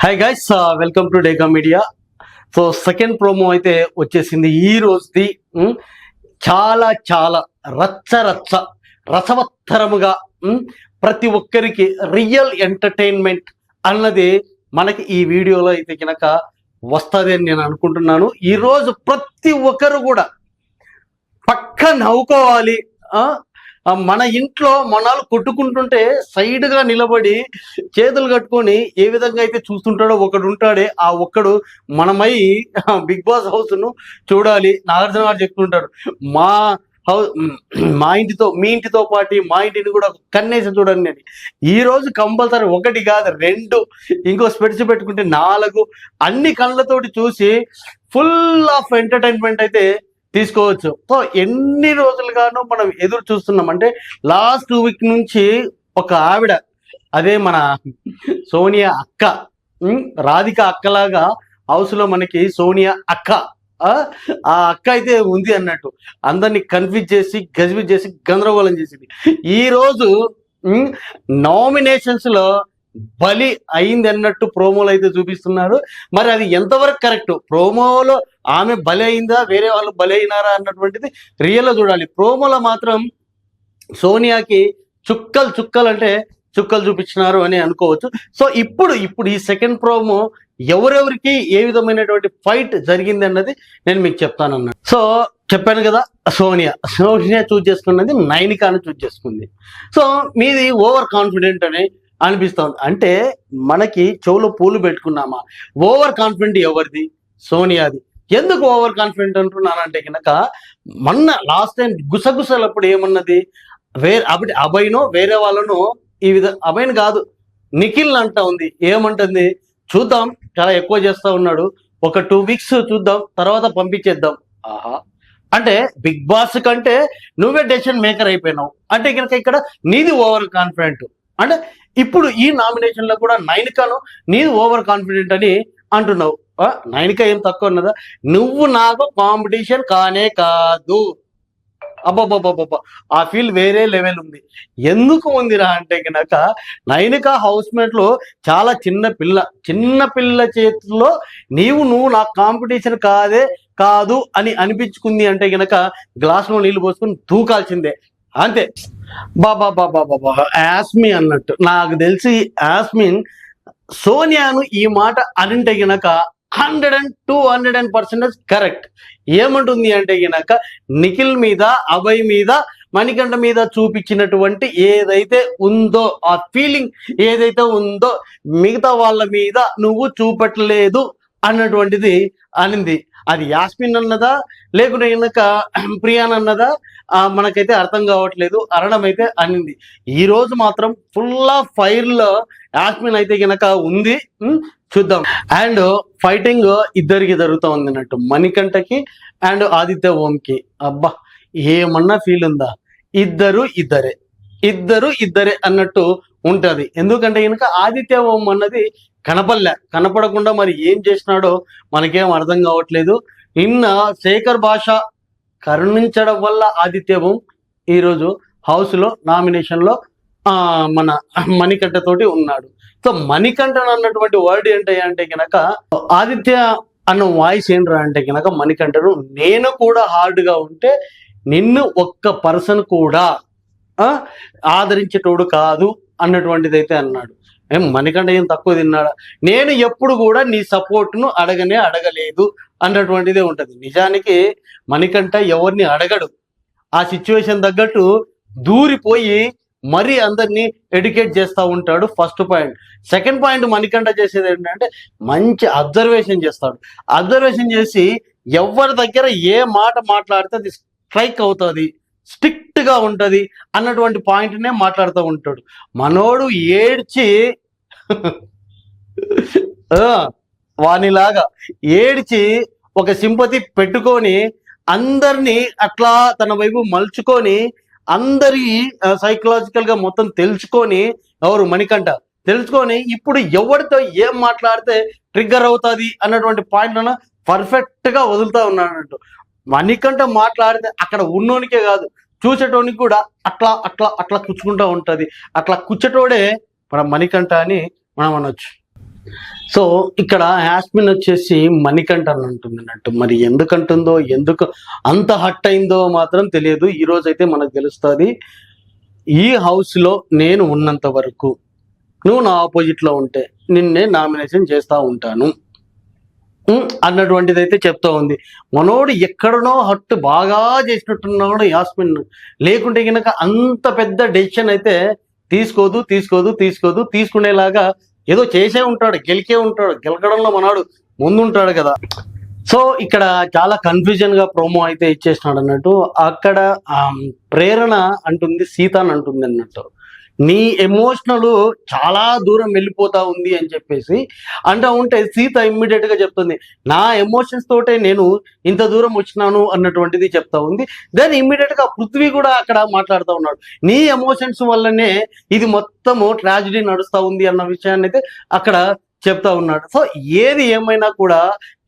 Hi guys, welcome to డేకా media. So second promo అయితే వచ్చేసింది ఈ రోజుది. చాలా చాలా రసవత్తరముగా ప్రతి ఒక్కరికి రియల్ ఎంటర్టైన్మెంట్ అన్నది మనకి ఈ వీడియోలో అయితే కనుక వస్తుంది అని నేను అనుకుంటున్నాను. ఈరోజు ప్రతి ఒక్కరు కూడా పక్క నవ్వుకోవాలి. మన ఇంట్లో మనాలు కొట్టుకుంటుంటే సైడ్ గా నిలబడి చేతులు కట్టుకొని ఏ విధంగా అయితే చూస్తుంటాడో ఒకడు ఉంటాడే, ఆ ఒక్కడు మనమై బిగ్ బాస్ హౌస్ ను చూడాలి. నాగార్జున గారు చెప్తుంటారు, మా ఇంటితో మీ ఇంటితో పాటు మా ఇంటిని కూడా కన్నేసి చూడండి అని. ఈ రోజు కంపల్సరీ ఒకటి కాదు, రెండు, ఇంకో స్పెట్స్ పెట్టుకుంటే 4 అన్ని కళ్ళతోటి చూసి ఫుల్ ఆఫ్ ఎంటర్టైన్మెంట్ అయితే తీసుకోవచ్చు. సో ఎన్ని రోజులుగానో మనం ఎదురు చూస్తున్నాం. అంటే లాస్ట్ 2 వీక్ నుంచి ఒక ఆవిడ, అదే మన సోనియా అక్క, రాధిక అక్కలాగా హౌస్ లో మనకి సోనియా అక్క, ఆ అక్క అయితే ఉంది అన్నట్టు అందరినీ కన్ఫ్యూజ్ చేసి గజిబిజ్ చేసి గందరగోళం చేసింది. ఈ రోజు నామినేషన్స్ లో బలి అయింది అన్నట్టు ప్రోమోలు అయితే చూపిస్తున్నారు. మరి అది ఎంతవరకు కరెక్ట్? ప్రోమోలో ఆమె బలి అయిందా, వేరే వాళ్ళు బలి అయినారా అన్నటువంటిది రియల్లో చూడాలి. ప్రోమోలో మాత్రం సోనియాకి చుక్కలు అంటే చుక్కలు చూపించినారు అని అనుకోవచ్చు. సో ఇప్పుడు ఈ సెకండ్ ప్రోమో ఎవరెవరికి ఏ విధమైనటువంటి ఫైట్ జరిగింది అన్నది నేను మీకు చెప్తానన్నాను. సో చెప్పాను కదా, సోనియా చూజ్ చేసుకున్నది నైనికాను చూజ్ చేసుకుంది. సో మీది ఓవర్ కాన్ఫిడెంట్ అని అనిపిస్తుంది. అంటే మనకి చెవులో పూలు పెట్టుకున్నామా? ఓవర్ కాన్ఫిడెంట్ ఎవరిది? సోనియాది. ఎందుకు ఓవర్ కాన్ఫిడెంట్ అంటున్నానంటే కనుక, మొన్న లాస్ట్ టైం గుసగుసలప్పుడు ఏమన్నది, అభయ్నో వేరే వాళ్ళను ఈ విధంగా, అభయ్ని కాదు నిఖిల్ అంటా ఉంది. ఏమంటుంది, చూద్దాం, చాలా ఎక్కువ చేస్తా ఉన్నాడు, ఒక 2 వీక్స్ చూద్దాం, తర్వాత పంపించేద్దాం. ఆహా, అంటే బిగ్ బాస్ కంటే నువ్వే డెసిషన్ మేకర్ అయిపోయినావు అంటే కనుక ఇక్కడ నీది ఓవర్ కాన్ఫిడెంట్. అంటే ఇప్పుడు ఈ నామినేషన్ లో కూడా నైనికాను నీది ఓవర్ కాన్ఫిడెంట్ అని అంటున్నావు. నైనిక ఏం తక్కువ ఉన్నదా? నువ్వు నాకు కాంపిటీషన్ కానే కాదు. అబ్బాబ్బాబ్బా, ఆ ఫీల్ వేరే లెవెల్ ఉంది. ఎందుకు ఉందిరా అంటే కనుక, నైనిక హౌస్ మేట్ లో చాలా చిన్న పిల్ల చేతుల్లో నువ్వు నాకు కాంపిటీషన్ కాదు అని అనిపించుకుంది అంటే గనక గ్లాసులో నీళ్లు పోసుకుని దూకాల్సిందే, అంతే. బాబా యాస్మి అన్నట్టు నాకు తెలిసి యాస్మిన్ సోనియాను ఈ మాట అనింటే గనక 100% కరెక్ట్. ఏమంటుంది అంటే గనక, నిఖిల్ మీద, అభయ్ మీద, మణికంఠ మీద చూపించినటువంటి ఏదైతే ఉందో, ఆ ఫీలింగ్ ఏదైతే ఉందో మిగతా వాళ్ళ మీద నువ్వు చూపెట్టలేదు అన్నటువంటిది అనింది. అది యాస్మిన్ అన్నదా లేకుంటే కనుక ప్రియాన్ అన్నదా మనకైతే అర్థం కావట్లేదు. అరణం అయితే అనింది. ఈ రోజు మాత్రం ఫుల్ ఆఫ్ ఫైర్ లో యాస్మిన్ అయితే కనుక ఉంది. చూద్దాం. అండ్ ఫైటింగ్ ఇద్దరికి జరుగుతూ ఉంది అన్నట్టు, మణికంఠకి అండ్ ఆదిత్య ఓంకి. అబ్బా, ఏమన్నా ఫీల్ ఉందా? ఇద్దరు ఇద్దరే అన్నట్టు ఉంటది. ఎందుకంటే కనుక ఆదిత్య ఓం అన్నది కనపడకుండా మరి ఏం చేసినాడో మనకేం అర్థం కావట్లేదు. నిన్న శేఖర్ భాష కరుణించడం వల్ల ఆదిత్య ఓం ఈరోజు హౌస్ లో నామినేషన్ లో మన మణికంఠ తోటి ఉన్నాడు. సో మణికంఠ అన్నటువంటి వర్డ్ ఏంటంటే కనుక, ఆదిత్య అన్న వాయిస్ ఏంట్రా అంటే కనుక, మణికంఠను నేను కూడా హార్డ్ గా ఉంటే నిన్ను ఒక్క పర్సన్ కూడా ఆదరించేటోడు కాదు అన్నటువంటిది అయితే అన్నాడు. మణికంఠ ఏం తక్కువ తిన్నాడా? నేను ఎప్పుడు కూడా నీ సపోర్ట్ను అడగలేదు అన్నటువంటిదే ఉంటది. నిజానికి మణికంఠ ఎవరిని అడగడు. ఆ సిచ్యువేషన్ తగ్గట్టు దూరిపోయి మరీ అందరినీ ఎడ్యుకేట్ చేస్తూ ఉంటాడు. First point. Second point, Manikanta చేసేది ఏంటంటే మంచి అబ్జర్వేషన్ చేస్తాడు. అబ్జర్వేషన్ చేసి ఎవరి దగ్గర ఏ మాట మాట్లాడితే అది స్ట్రైక్ అవుతుంది, స్ట్రిక్ట్ గా ఉంటది అన్నటువంటి పాయింట్నే మాట్లాడుతూ ఉంటాడు. మనోడు ఏడ్చి వానిలాగా ఏడ్చి ఒక సింపతి పెట్టుకొని అందరినీ అట్లా తన వైపు మలుచుకొని అందరి సైకలాజికల్ గా మొత్తం తెలుసుకొని, ఎవరు మణికంఠ తెలుసుకొని ఇప్పుడు ఎవరితో ఏం మాట్లాడితే ట్రిగ్గర్ అవుతుంది అన్నటువంటి పాయింట్లను పర్ఫెక్ట్ గా వదులుతా ఉన్నాడు. మణికంఠ మాట్లాడితే అక్కడ ఉన్నోనికే కాదు, చూసేటోనికి కూడా అట్లా కుచ్చుకుంటూ ఉంటది. అట్లా కుచ్చటోడే మన మణికంఠ అని మనం అనొచ్చు. సో ఇక్కడ యాస్మిన్ వచ్చేసి మణికంఠ అని అంటుంది అన్నట్టు. మరి ఎందుకంటుందో, ఎందుకు అంత హట్ అయిందో మాత్రం తెలియదు. ఈ రోజు అయితే మనకు తెలుస్తుంది. ఈ హౌస్ లో నేను ఉన్నంత వరకు నువ్వు నా ఆపోజిట్ లో ఉంటే నిన్నే నామినేషన్ చేస్తా ఉంటాను అన్నటువంటిది అయితే చెప్తా ఉంది. మనోడు ఎక్కడనో హట్టు బాగా చేసినట్టున్నాడు యాస్మిన్. లేకుంటే కనుక అంత పెద్ద డెసిషన్ అయితే తీసుకునేలాగా ఏదో చేసే ఉంటాడు, గెలికే ఉంటాడు. గెలకడంలో మనవాడు ముందుంటాడు కదా. సో ఇక్కడ చాలా కన్ఫ్యూజన్ గా ప్రోమో అయితే ఇచ్చేసినాడు అన్నట్టు. అక్కడ ప్రేరణ అంటుంది, సీత అని అంటుంది అన్నట్టు, నీ ఎమోషనల్ చాలా దూరం వెళ్ళిపోతా ఉంది అని చెప్పేసి అంటా ఉంటే సీత ఇమ్మీడియట్ గా చెప్తుంది, నా ఎమోషన్స్ తోటే నేను ఇంత దూరం వచ్చినాను అన్నటువంటిది చెప్తా ఉంది. దెన్ ఇమ్మీడియట్ గా పృథ్వీ కూడా అక్కడ మాట్లాడుతూ ఉన్నాడు, నీ ఎమోషన్స్ వల్లనే ఇది మొత్తము ట్రాజడీ నడుస్తా ఉంది అన్న విషయాన్ని అయితే అక్కడ చెప్తా ఉన్నాడు. సో ఏది ఏమైనా కూడా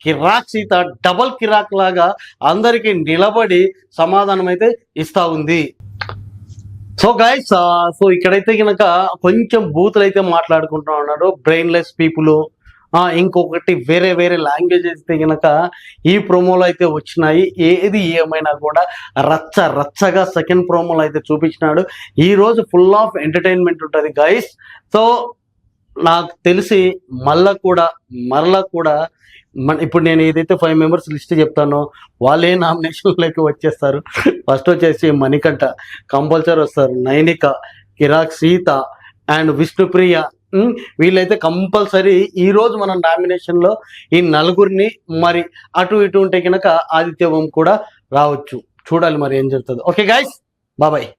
కిరాక్ సీత డబల్ కిరాక్ లాగా అందరికి నిలబడి సమాధానం అయితే ఇస్తా ఉంది. సో గైస్, సో ఇక్కడైతే కనుక కొంచెం బూతులు అయితే మాట్లాడుకుంటా ఉన్నారు, బ్రెయిన్లెస్ పీపుల్. ఇంకొకటి వేరే వేరే లాంగ్వేజ్ అయితే కనుక ఈ ప్రోమోలో అయితే వచ్చినాయి. ఏది ఏమైనా కూడా రచ్చగా సెకండ్ ప్రోమోలో అయితే చూపించినాడు. ఈ రోజు ఫుల్ ఆఫ్ ఎంటర్టైన్మెంట్ ఉంటుంది గైస్. సో నాకు తెలిసి మరలా కూడా ఇప్పుడు నేను ఏదైతే 5 మెంబర్స్ లిస్ట్ చెప్తానో వాళ్ళే నామినేషన్లోకి వచ్చేస్తారు. ఫస్ట్ వచ్చేసి మణికంఠ కంపల్సరీ వస్తారు, నైనిక, కిరాక్ సీత అండ్ విష్ణుప్రియ. వీళ్ళైతే కంపల్సరీ ఈ రోజు మన నామినేషన్ లో ఈ నలుగురిని, మరి అటు ఇటు ఉంటే కనుక ఆదిత్యవం కూడా రావచ్చు. చూడాలి మరి ఏం జరుగుతుంది. ఓకే గైస్, బాబాయ్.